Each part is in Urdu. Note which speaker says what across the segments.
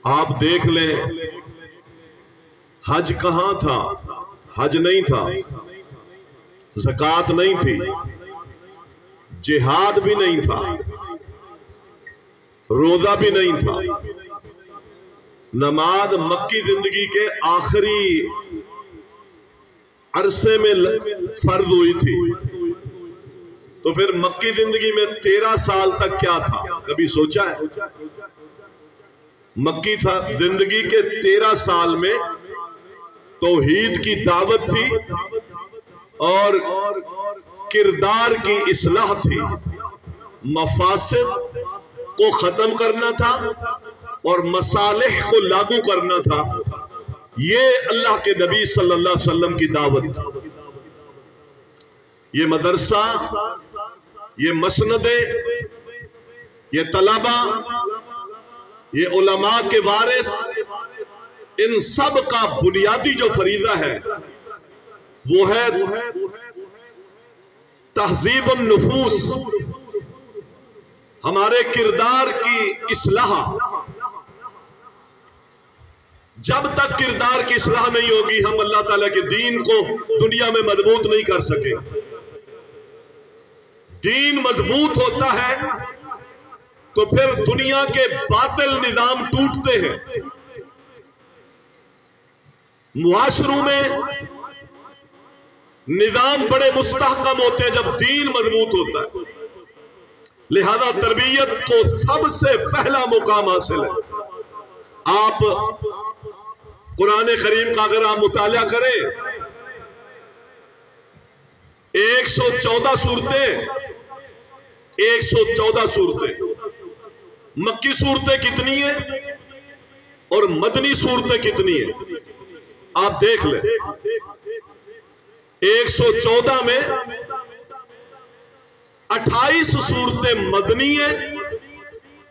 Speaker 1: آپ دیکھ لیں حج کہاں تھا؟ حج نہیں تھا، زکوٰۃ نہیں تھی، جہاد بھی نہیں تھا، روزہ بھی نہیں تھا، نماز مکی زندگی کے آخری عرصے میں فرض ہوئی تھی۔ تو پھر مکی زندگی میں 13 سال تک کیا تھا؟ کبھی سوچا ہے؟ مکی تھا زندگی کے 13 سال میں توحید کی دعوت تھی اور کردار کی اصلاح تھی، مفاسد کو ختم کرنا تھا اور مصالح کو لاگو کرنا تھا۔ یہ اللہ کے نبی صلی اللہ علیہ وسلم کی دعوت تھی۔ یہ مدرسہ، یہ مسندیں، یہ طلبہ، یہ علماء کے وارث، ان سب کا بنیادی جو فریضہ ہے وہ ہے تہذیب النفوس، ہمارے کردار کی اصلاح۔ جب تک کردار کی اصلاح نہیں ہوگی ہم اللہ تعالیٰ کے دین کو دنیا میں مضبوط نہیں کر سکے۔ دین مضبوط ہوتا ہے تو پھر دنیا کے باطل نظام ٹوٹتے ہیں، معاشروں میں نظام بڑے مستحکم ہوتے ہیں جب دین مضبوط ہوتا ہے۔ لہذا تربیت کو سب سے پہلا مقام حاصل ہے۔ آپ قرآن کریم کا اگر آپ مطالعہ کریں، 114 سورتیں، 114 سورتیں، مکی سورتیں کتنی ہیں اور مدنی سورتیں کتنی ہیں؟ آپ دیکھ لیں، 114 میں 28 سورتیں مدنی ہیں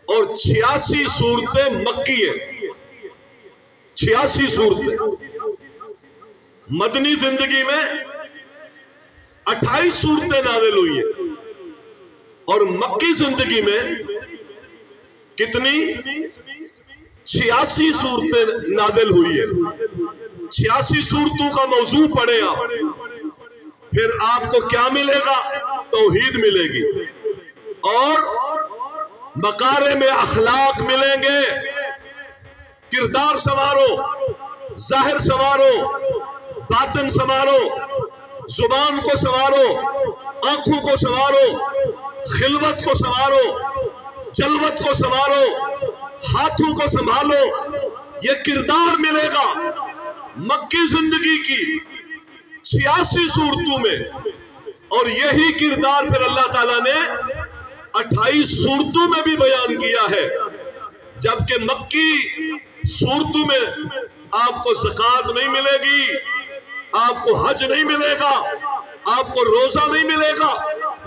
Speaker 1: اور 86 سورتیں مکی ہیں۔ 86 سورتیں مدنی زندگی میں 28 سورتیں نازل ہوئی ہیں اور مکی زندگی میں کتنی؟ 86 صورتیں نازل ہوئی ہیں۔ 86 صورتوں کا موضوع پڑھیں آپ، پھر آپ کو کیا ملے گا؟ توحید ملے گی اور مکارم اخلاق ملیں گے۔ کردار سنوارو، ظاہر سنوارو، باطن سنوارو، زبان کو سنوارو، آنکھوں کو سنوارو، خلوت کو سنوارو، جلوت کو سنوارو، ہاتھوں کو سنبھالو، یہ کردار ملے گا۔ مکی زندگی کی 86 صورتوں میں، اور یہی کردار پھر اللہ تعالیٰ نے 28 صورتوں میں بھی بیان کیا ہے۔ جبکہ مکی صورتوں میں آپ کو زکوٰۃ نہیں ملے گی، آپ کو حج نہیں ملے گا، آپ کو روزہ نہیں ملے گا،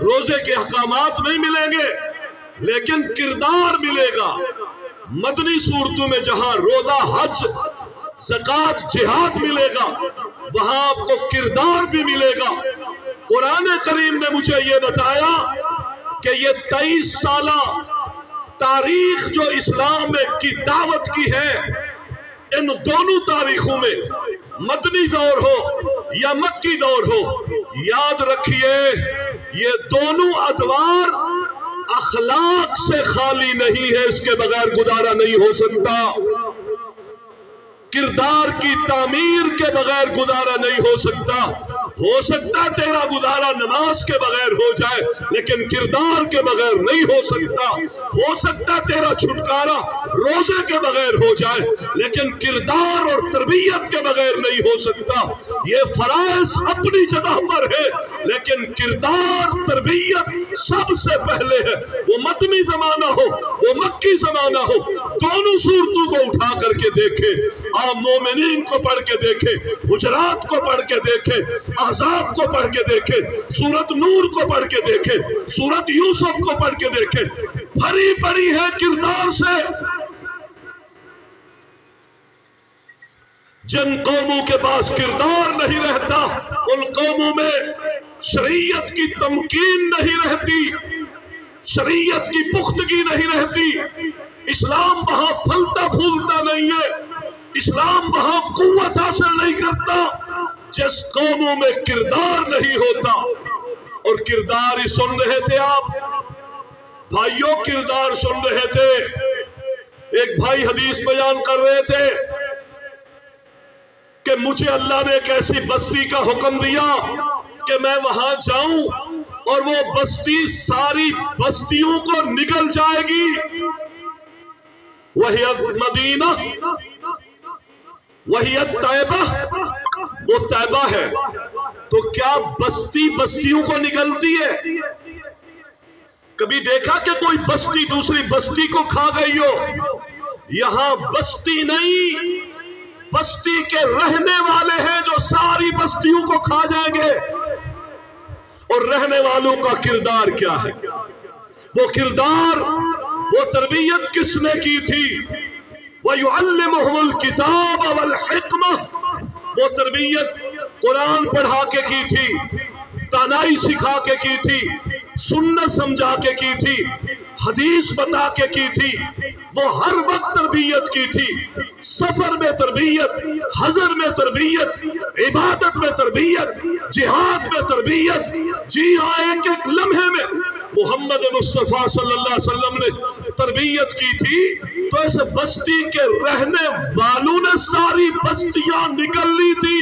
Speaker 1: روزے کے احکامات نہیں ملیں گے، لیکن کردار ملے گا۔ مدنی صورتوں میں جہاں روزہ، حج، زکوٰۃ، جہاد ملے گا، وہاں آپ کو کردار بھی ملے گا۔ قرآن کریم نے مجھے یہ بتایا کہ یہ 23 سالہ تاریخ جو اسلام میں کی دعوت کی ہے، ان دونوں تاریخوں میں مدنی دور ہو یا مکی دور ہو، یاد رکھیے یہ دونوں ادوار اخلاق سے خالی نہیں ہے، اس کے بغیر گزارا نہیں ہو سکتا۔ کردار کی تعمیر کے بغیر گزارا نہیں ہو سکتا۔ ہو سکتا تیرا گزارا نماز کے بغیر ہو جائے، لیکن کردار کے بغیر نہیں ہو سکتا۔ ہو سکتا تیرا چھٹکارا روزے کے بغیر ہو جائے، لیکن کردار اور تربیت کے بغیر نہیں ہو سکتا۔ یہ فرائض اپنی جگہ پر ہے، لیکن کردار، تربیت سب سے پہلے ہے۔ وہ مدنی زمانہ ہو، وہ مکی زمانہ ہو، دونوں صورتوں کو اٹھا کر کے دیکھیں۔ آپ مومنین کو پڑھ کے دیکھیں، حجرات کو پڑھ کے دیکھیں، احزاب کو پڑھ کے دیکھیں، سورت نور کو پڑھ کے دیکھیں، سورت یوسف کو پڑھ کے دیکھیں، بھری بھری ہے کردار سے۔ جن قوموں کے پاس کردار نہیں رہتا، ان قوموں میں شریعت کی تمکین نہیں رہتی، شریعت کی پختگی نہیں رہتی، اسلام وہاں پھلتا پھولتا نہیں ہے، اسلام وہاں قوت حاصل نہیں کرتا جس قوموں میں کردار نہیں ہوتا۔ اور کردار ہی سن رہے تھے آپ بھائیوں، کردار سن رہے تھے۔ ایک بھائی حدیث بیان کر رہے تھے کہ مجھے اللہ نے ایک ایسی بستی کا حکم دیا کہ میں وہاں جاؤں اور وہ بستی ساری بستیوں کو نگل جائے گی۔ وہی مدینہ، وہی طیبہ، وہ طیبہ ہے۔ تو کیا بستی بستیوں کو نگلتی ہے؟ کبھی دیکھا کہ کوئی بستی دوسری بستی کو کھا گئی ہو؟ یہاں بستی نہیں، بستی کے رہنے والے ہیں جو ساری بستیوں کو کھا جائیں گے۔ اور رہنے والوں کا کردار کیا ہے؟ وہ کردار، وہ تربیت کس نے کی تھی؟ وَيُعَلِّمُهُمُ الْكِتَابَ وَالْحِكْمَةَ، وہ تربیت قرآن پڑھا کے کی تھی، تانائی سکھا کے کی تھی، سنت سمجھا کے کی تھی، حدیث بتا کے کی تھی۔ وہ ہر وقت تربیت کی تھی، سفر میں تربیت، حضر میں تربیت، عبادت میں تربیت، جہاد میں تربیت۔ جی ہاں، ایک ایک لمحے میں محمد مصطفیٰ صلی اللہ علیہ وسلم نے تربیت کی تھی۔ تو اس بستی کے رہنے والوں نے ساری بستیاں نکل لی تھی۔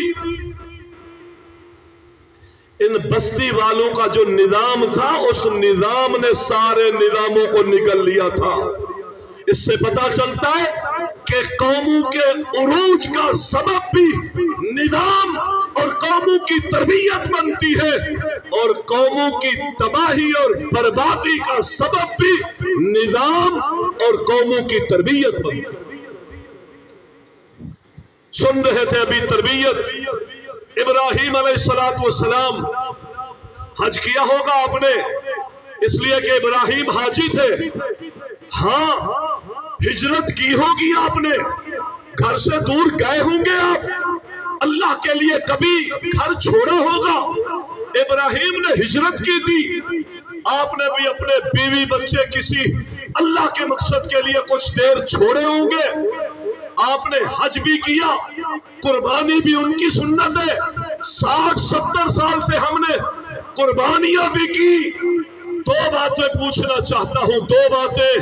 Speaker 1: ان بستی والوں کا جو نظام تھا، اس نظام نے سارے نظاموں کو نگل لیا تھا۔ اس سے پتہ چلتا ہے کہ قوموں کے عروج کا سبب بھی نظام اور قوموں کی تربیت بنتی ہے، اور قوموں کی تباہی اور بربادی کا سبب بھی نظام اور قوموں کی تربیت بنتی ہے۔ سن رہے تھے ابھی تربیت۔ ابراہیم علیہ السلام حج کیا ہوگا آپ نے، اس لیے کہ ابراہیم حاجی تھے۔ ہاں، ہجرت کی ہوگی آپ نے، گھر سے دور گئے ہوں گے آپ، اللہ کے لیے کبھی گھر چھوڑا ہوگا۔ ابراہیم نے ہجرت کی تھی، آپ نے بھی اپنے بیوی بچے کسی اللہ کے مقصد کے لیے کچھ دیر چھوڑے ہوں گے۔ آپ نے حج بھی کیا، قربانی بھی ان کی سنت ہے۔ 60-70 سال سے ہم نے قربانیاں بھی کی۔ دو باتیں پوچھنا چاہتا ہوں، دو باتیں۔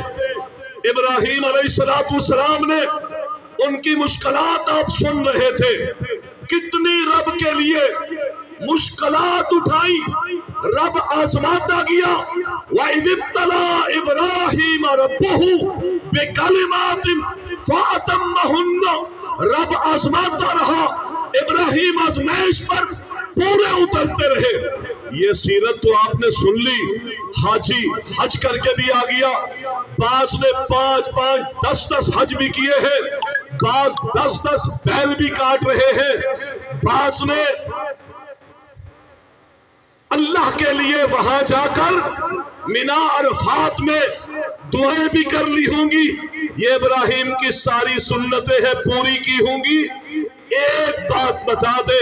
Speaker 1: ابراہیم علیہ السلام نے ان کی مشکلات آپ سن رہے تھے، کتنی رب کے لیے مشکلات اٹھائی، رب آزماتا گیا۔ وَإِذِ ابْتَلَىٰ إِبْرَاهِيمَ رَبُّهُ بِكَلِمَاتٍ فَأَتَمَّهُنَّ، رب آزماتا رہا، ابراہیم آزمائش پر پورے اترتے رہے۔ یہ سیرت تو آپ نے سن لی۔ حاجی حج کر کے بھی آ گیا، بعض نے 5-5 10-10 حج بھی کیے ہیں، بعض 10-10 بیل بھی کاٹ رہے ہیں، بعض نے اللہ کے لیے وہاں جا کر مینا عرفات میں دعائیں بھی کر لی ہوں گی۔ یہ ابراہیم کی ساری سنتیں ہیں، پوری کی ہوں گی۔ ایک بات بتا دے،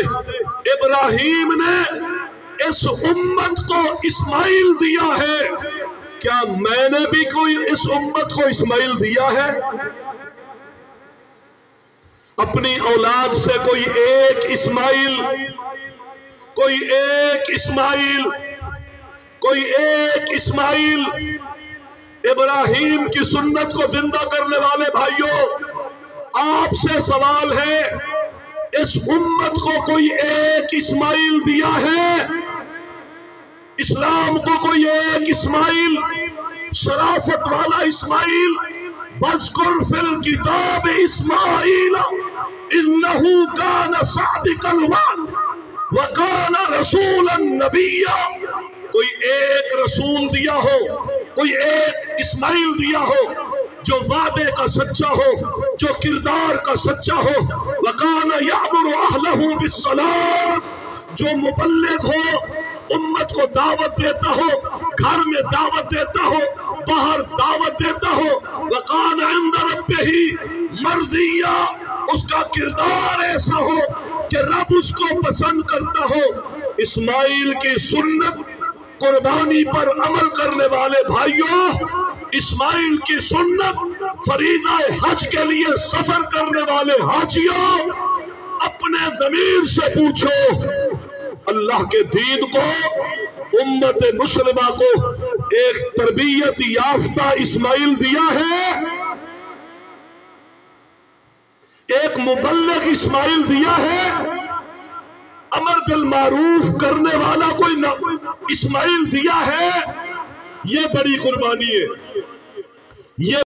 Speaker 1: ابراہیم نے اس امت کو اسماعیل دیا ہے، کیا میں نے بھی کوئی اس امت کو اسماعیل دیا ہے؟ اپنی اولاد سے کوئی ایک اسماعیل، کوئی ایک اسماعیل، کوئی ایک اسماعیل۔ ابراہیم کی سنت کو زندہ کرنے والے بھائیوں، آپ سے سوال ہے، اس امت کو کوئی ایک اسماعیل دیا ہے؟ اسلام کو کوئی ایک اسماعیل، شرافت والا اسماعیل؟ وَاذْكُرْ فِي الْكِتَابِ إِسْمَاعِيلَ إِنَّهُ كَانَ صَادِقَ الْوَعْدِ وَكَانَ رَسُولًا نَبِيًّا۔ کوئی ایک رسول دیا ہو، کوئی ایک اسماعیل دیا ہو جو وعدے کا سچا ہو، جو کردار کا سچا ہو۔ وَكَانَ يَعْمُرُ أَهْلَهُ بِالصَّلَاةِ، جو مبلغ ہو، امت کو دعوت دیتا ہو، گھر میں دعوت دیتا ہو، باہر دعوت دیتا ہو۔ وَقَانَ عِنْدَ رَبِّهِ مَرْضِيًّا، اس کا کردار ایسا ہو کہ رب اس کو پسند کرتا ہو۔ اسماعیل کی سنت قربانی پر عمل کرنے والے بھائیوں، اسماعیل کی سنت فریضہ حج کے لیے سفر کرنے والے حاجیوں، اپنے ضمیر سے پوچھو، اللہ کے دین کو، امت مسلمہ کو ایک تربیت یافتہ اسماعیل دیا ہے، ایک مبلغ اسماعیل دیا ہے، امر بالمعروف کرنے والا کوئی اسماعیل دیا ہے، یہ بڑی قربانی ہے۔ یہ